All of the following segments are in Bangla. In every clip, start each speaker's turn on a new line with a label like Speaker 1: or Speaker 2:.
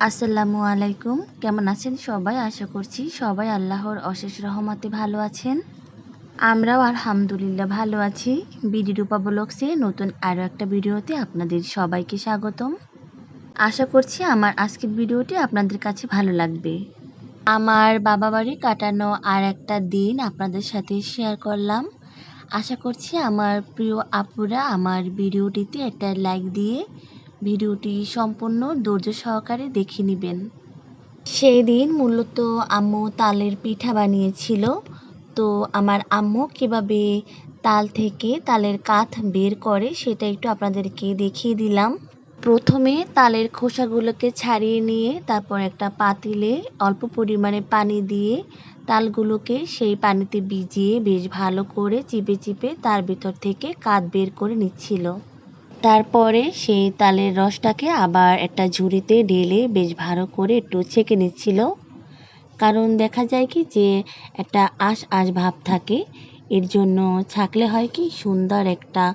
Speaker 1: আসসালামু আলাইকুম। কেমন আছেন সবাই? আশা করছি সবাই আল্লাহর অশেষ রহমতে ভালো আছেন। আমরাও আলহামদুলিল্লাহ ভালো আছি। বিডি রূপা ব্লগসে নতুন আরও একটা ভিডিওতে আপনাদের সবাইকে স্বাগতম। আশা করছি আমার আজকের ভিডিওটি আপনাদের কাছে ভালো লাগবে। আমার বাবা বাড়ি কাটানো আর একটা দিন আপনাদের সাথে শেয়ার করলাম। আশা করছি আমার প্রিয় আপুরা আমার ভিডিওটিতে একটা লাইক দিয়ে ভিডিওটি সম্পূর্ণ ধৈর্য সহকারে দেখে নেবেন। সেই দিন মূলত আম্মু তালের পিঠা বানিয়েছিল। তো আমার আম্মু কীভাবে তাল থেকে তালের কাঠ বের করে সেটা একটু আপনাদেরকে দেখিয়ে দিলাম। প্রথমে তালের খোসাগুলোকে ছাড়িয়ে নিয়ে তারপর একটা পাতিলে অল্প পরিমাণে পানি দিয়ে তালগুলোকে সেই পানিতে ভিজিয়ে বেশ ভালো করে চিপে চিপে তার ভিতর থেকে কাঠ বের করে নিচ্ছিল। তারপরে সেই তালের রসটাকে আবার একটা ঝুড়িতে ঢেলে বেশ ভালো করে একটু ছেঁকে নিচ্ছিল। কারণ দেখা যায় কি যে একটা আঁশ আঁশ ভাব থাকে, এর জন্য ছাঁকলে হয় কি সুন্দর একটা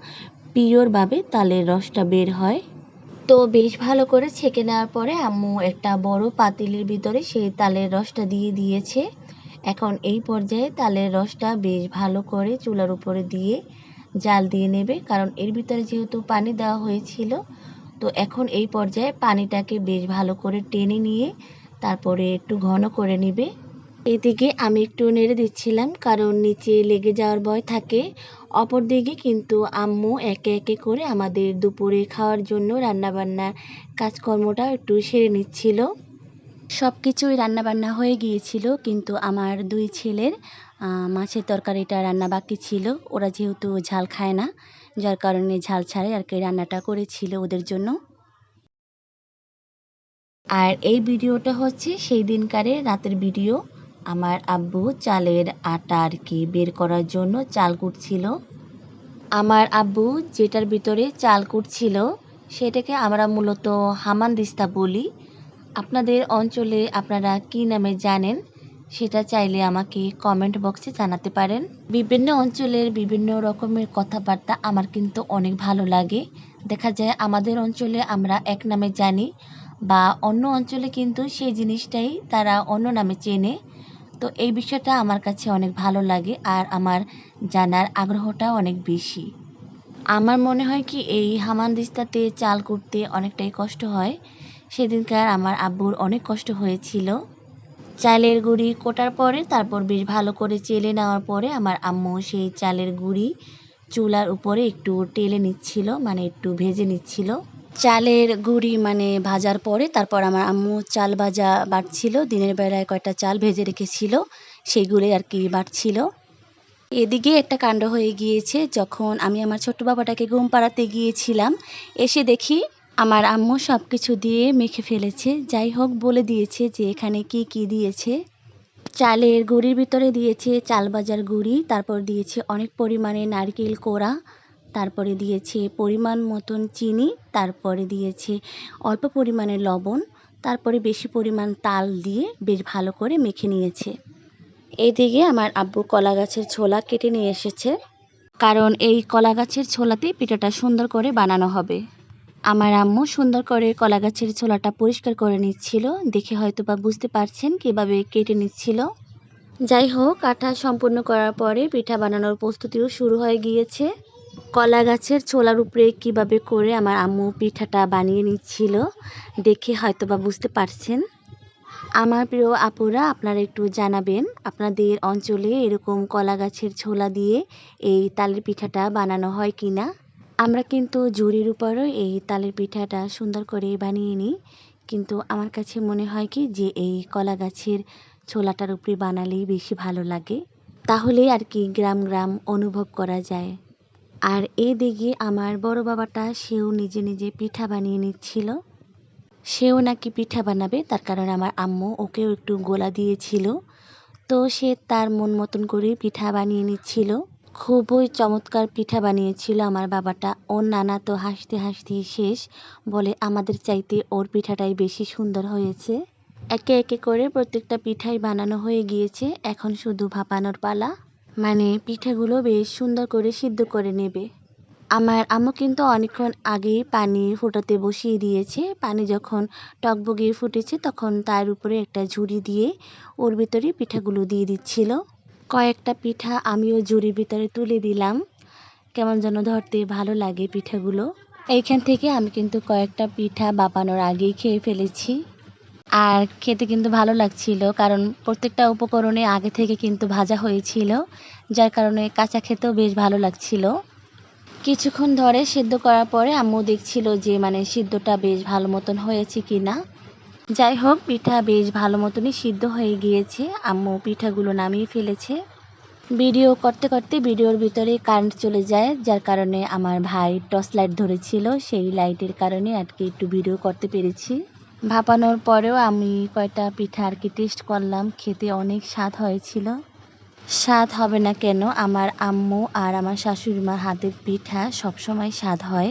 Speaker 1: পিওরভাবে তালের রসটা বের হয়। তো বেশ ভালো করে ছেঁকে নেওয়ার পরে আম্মু একটা বড় পাতিলের ভিতরে সেই তালের রসটা দিয়ে দিয়েছে। এখন এই পর্যায়ে তালের রসটা বেশ ভালো করে চুলার উপরে দিয়ে জাল দিয়ে নেবে, কারণ এর ভিতরে যেহেতু পানি দেওয়া হয়েছিল। তো এখন এই পর্যায়ে পানিটাকে বেশ ভালো করে টেনে নিয়ে তারপরে একটু ঘন করে নেবে। এদিকে আমি একটু নেড়ে দিচ্ছিলাম, কারণ নিচে লেগে যাওয়ার ভয় থাকে। অপরদিকে কিন্তু আম্মু একে একে করে আমাদের দুপুরে খাওয়ার জন্য রান্নাবান্নার কাজকর্মটা একটু সেরে নিচ্ছিল। সব কিছুই রান্নাবান্না হয়ে গিয়েছিল, কিন্তু আমার দুই ছেলের মাছের তরকারিটা রান্না বাকি ছিল। ওরা যেহেতু ঝাল খায় না, যার কারণে ঝাল ছাড়াই আর কি রান্নাটা করেছিল ওদের জন্য। আর এই ভিডিওটা হচ্ছে সেই দিনকারের রাতের ভিডিও। আমার আব্বু চালের আটা আর কি বের করার জন্য চাল কুটছিল। আমার আব্বু যেটার ভিতরে চাল কুটছিল সেটাকে আমরা মূলত হামানদিস্তা বলি। আপনাদের অঞ্চলে আপনারা কি নামে জানেন সেটা চাইলে আমাকে কমেন্ট বক্সে জানাতে পারেন। বিভিন্ন অঞ্চলের বিভিন্ন রকমের কথাবার্তা আমার কিন্তু অনেক ভালো লাগে। দেখা যায় আমাদের অঞ্চলে আমরা এক নামে জানি, বা অন্য অঞ্চলে কিন্তু সেই জিনিসটাই তারা অন্য নামে চেনে। তো এই বিষয়টা আমার কাছে অনেক ভালো লাগে, আর আমার জানার আগ্রহটাও অনেক বেশি। আমার মনে হয় কি এই হামানদিস্তাতে চাল কুটতে অনেকটাই কষ্ট হয়। সেদিনকার আমার আব্বুর অনেক কষ্ট হয়েছিল। চালের গুঁড়ি কোটার পরে তারপর বেশ ভালো করে চেলে নেওয়ার পরে আমার আম্মু সেই চালের গুঁড়ি চুলার উপরে একটু টেলে নিচ্ছিল, মানে একটু ভেজে নিচ্ছিল। চালের গুঁড়ি মানে ভাজার পরে তারপর আমার আম্মু চাল ভাজা বাটছিল। দিনের বেলায় কয়টা চাল ভেজে রেখেছিল সেইগুলোই আর কি বাটছিল। এদিকে একটা কাণ্ড হয়ে গিয়েছে, যখন আমি আমার ছোট্ট বাবাটাকে ঘুম পাড়াতে গিয়েছিলাম, এসে দেখি আমার আম্মু সব কিছু দিয়ে মেখে ফেলেছে। যাই হোক, বলে দিয়েছে যে এখানে কি কি দিয়েছে। চালের গুঁড়ির ভিতরে দিয়েছে চাল ভাজার গুঁড়ি, তারপর দিয়েছে অনেক পরিমাণে নারকেল কোড়া, তারপরে দিয়েছে পরিমাণ মতন চিনি, তারপরে দিয়েছে অল্প পরিমাণে লবণ, তারপরে বেশি পরিমাণ তাল দিয়ে বেশ ভালো করে মেখে নিয়েছে। এইদিকে আমার আব্বু কলা গাছের ছোলা কেটে নিয়ে এসেছে, কারণ এই কলা গাছের ছোলাতে পিঠাটা সুন্দর করে বানানো হবে। আমার আম্মু সুন্দর করে কলা গাছের ছোলাটা পরিষ্কার করে নিচ্ছিল। দেখে হয়তো বা বুঝতে পারছেন কিভাবে কেটে নিচ্ছিল। যাই হোক, আটা সম্পূর্ণ করার পরে পিঠা বানানোর প্রস্তুতিও শুরু হয়ে গিয়েছে। কলা গাছের ছোলার উপরে কিভাবে করে আমার আম্মু পিঠাটা বানিয়ে নিচ্ছিল দেখে হয়তো বা বুঝতে পারছেন। আমার প্রিয় আপুরা, আপনারা একটু জানাবেন আপনাদের অঞ্চলে এরকম কলা গাছের ছোলা দিয়ে এই তালের পিঠাটা বানানো হয় কি না। আমরা কিন্তু ঝুড়ির উপরও এই তালের পিঠাটা সুন্দর করে বানিয়ে নিই, কিন্তু আমার কাছে মনে হয় কি যে এই কলা গাছের ছোলাটার উপরে বানালেই বেশি ভালো লাগে, তাহলে আর কি গ্রাম গ্রাম অনুভব করা যায়। আর এদিকে আমার বড় বাবাটা সেও নিজে নিজে পিঠা বানিয়ে নিচ্ছিল। সেও নাকি পিঠা বানাবে, তার কারণে আমার আম্মু ওকেও একটু গোলা দিয়েছিল। তো সে তার মন মতন করে পিঠা বানিয়ে নিচ্ছিল। খুবই চমৎকার পিঠা বানিয়েছিল আমার বাবাটা। ওর নানা তো হাসতে হাসতে শেষ, বলে আমাদের চাইতে ওর পিঠাটাই বেশি সুন্দর হয়েছে। একে একে করে প্রত্যেকটা পিঠাই বানানো হয়ে গিয়েছে, এখন শুধু ভাপানোর পালা, মানে পিঠাগুলো বেশ সুন্দর করে সিদ্ধ করে নেবে। আমার আম্মু কিন্তু অনেকক্ষণ আগেই পানি ফোটাতে বসিয়ে দিয়েছে। পানি যখন টগবগিয়ে ফুটেছে তখন তার উপরে একটা ঝুড়ি দিয়ে ওর ভিতরে পিঠাগুলো দিয়ে দিচ্ছিল। কয়েকটা পিঠা আমিও ঝুড়ির ভিতরে তুলে দিলাম। কেমন যেন ধরতে ভালো লাগে পিঠাগুলো। এইখান থেকে আমি কিন্তু কয়েকটা পিঠা বাপানোর আগেই খেয়ে ফেলেছি। আর খেতে কিন্তু ভালো লাগছিল, কারণ প্রত্যেকটা উপকরণে আগে থেকে কিন্তু ভাজা হয়েছিল, যার কারণে কাঁচা খেতেও বেশ ভালো লাগছিল। কিছুক্ষণ ধরে সিদ্ধ করার পরে আম্মু দেখছিল যে সিদ্ধটা বেশ ভালো মতন হয়েছে কিনা। যাই হোক, পিঠা বেশ ভালো মতনই সিদ্ধ হয়ে গিয়েছে। আম্মু পিঠাগুলো নামিয়ে ফেলেছে। ভিডিও করতে করতে ভিডিওর ভিতরে কারেন্ট চলে যায়, যার কারণে আমার ভাই টর্চ লাইট ধরেছিল, সেই লাইটের কারণে আজকে একটু ভিডিও করতে পেরেছি। ভাপানোর পরেও আমি কয়টা পিঠা আর কি টেস্ট করলাম, খেতে অনেক স্বাদ হয়েছিল। স্বাদ হবে না কেন, আমার আম্মু আর আমার শাশুড়ি মার হাতের পিঠা সবসময় স্বাদ হয়,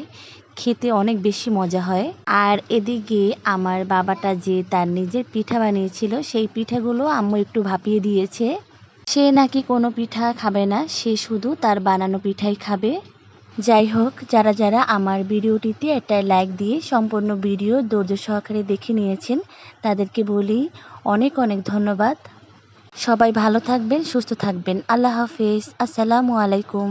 Speaker 1: খেতে অনেক বেশি মজা হয়। আর এদিকে আমার বাবাটা যে তার নিজের পিঠা বানিয়েছিল, সেই পিঠাগুলো আম্মু একটু ভাপিয়ে দিয়েছে। সে নাকি কোনো পিঠা খাবে না, সে শুধু তার বানানো পিঠাই খাবে। যাই হোক, যারা যারা আমার ভিডিওটিতে একটা লাইক দিয়ে সম্পূর্ণ ভিডিও ধৈর্য সহকারে দেখে নিয়েছেন, তাদেরকে বলি অনেক অনেক ধন্যবাদ। সবাই ভালো থাকবেন, সুস্থ থাকবেন। আল্লাহ হাফেজ। আসসালামু আলাইকুম।